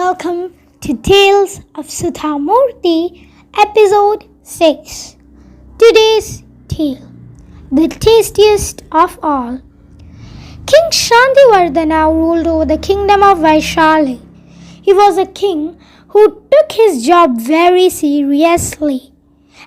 welcome to Tales of Sudha Murthy, episode 6. Today's tale, the tastiest of all. King Shantivardhana ruled over the kingdom of Vaishali. He was a king who took his job very seriously.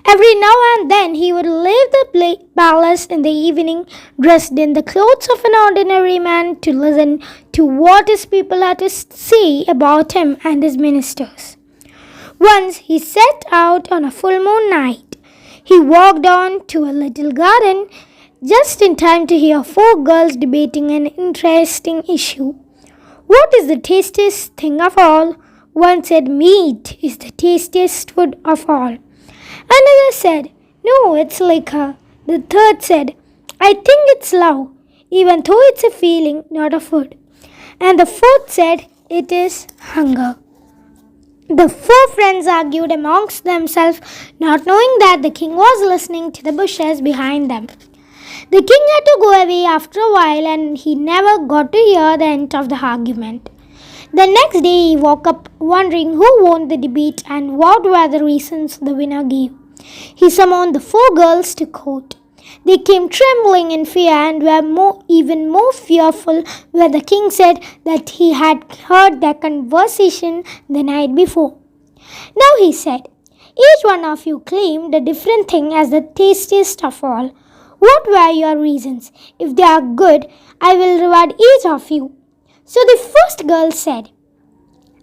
Every now and then he would leave the palace in the evening dressed in the clothes of an ordinary man to listen to what his people had to say about him and his ministers. Once he set out on a full moon night. He walked on to a little garden just in time to hear four girls debating an interesting issue. What is the tastiest thing of all? One said meat is the tastiest food of all. Another said, no, it's liquor. The third said, I think it's love, even though it's a feeling, not a food. And the fourth said, it is hunger. The four friends argued amongst themselves, not knowing that the king was listening to the bushes behind them. The king had to go away after a while and he never got to hear the end of the argument. The next day he woke up wondering who won the debate and what were the reasons the winner gave. He summoned the four girls to court. They came trembling in fear and were even more fearful when the king said that he had heard their conversation the night before. Now he said, each one of you claimed a different thing as the tastiest of all. What were your reasons? If they are good, I will reward each of you. So the first girl said,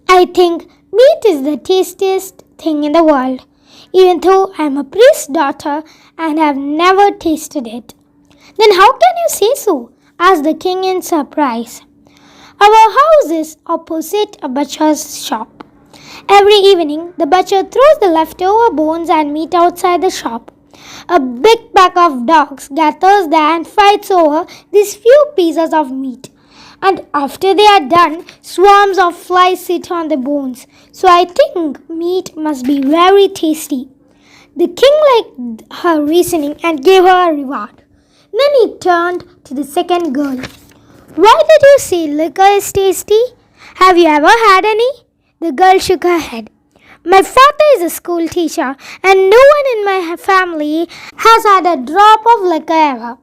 I think meat is the tastiest thing in the world, even though I am a priest's daughter and have never tasted it. Then how can you say so? Asked the king in surprise. Our house is opposite a butcher's shop. Every evening, the butcher throws the leftover bones and meat outside the shop. A big pack of dogs gathers there and fights over these few pieces of meat. And after they are done, swarms of flies sit on the bones. So I think meat must be very tasty. The king liked her reasoning and gave her a reward. Then he turned to the second girl. Why did you say liquor is tasty? Have you ever had any? The girl shook her head. My father is a school teacher and no one in my family has had a drop of liquor ever.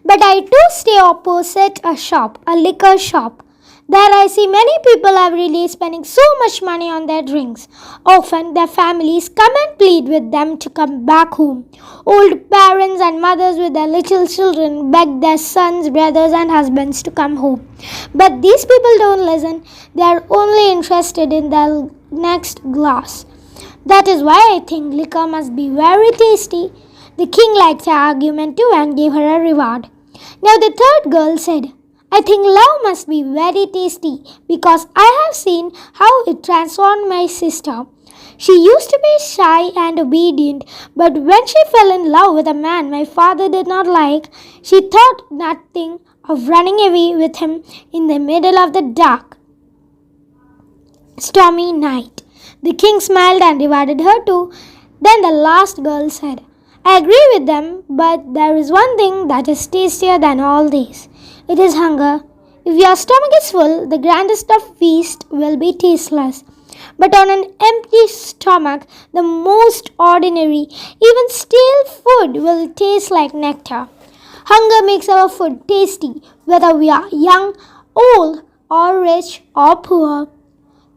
But I do stay opposite a shop, a liquor shop. There I see many people every day spending so much money on their drinks. Often their families come and plead with them to come back home. Old parents and mothers with their little children beg their sons, brothers and husbands to come home. But these people don't listen. They are only interested in their next glass. That is why I think liquor must be very tasty. The king liked her argument too and gave her a reward. Now the third girl said, I think love must be very tasty because I have seen how it transformed my sister. She used to be shy and obedient, but when she fell in love with a man my father did not like, she thought nothing of running away with him in the middle of the dark, stormy night. The king smiled and rewarded her too. Then the last girl said, I agree with them, but there is one thing that is tastier than all these. It is hunger. If your stomach is full, the grandest of feasts will be tasteless. But on an empty stomach, the most ordinary, even stale food will taste like nectar. Hunger makes our food tasty, whether we are young, old, or rich, or poor.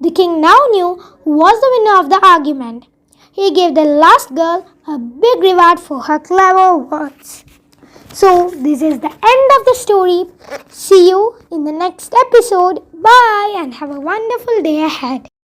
The king now knew who was the winner of the argument. He gave the last girl a big reward for her clever words. So, this is the end of the story. See you in the next episode. Bye and have a wonderful day ahead.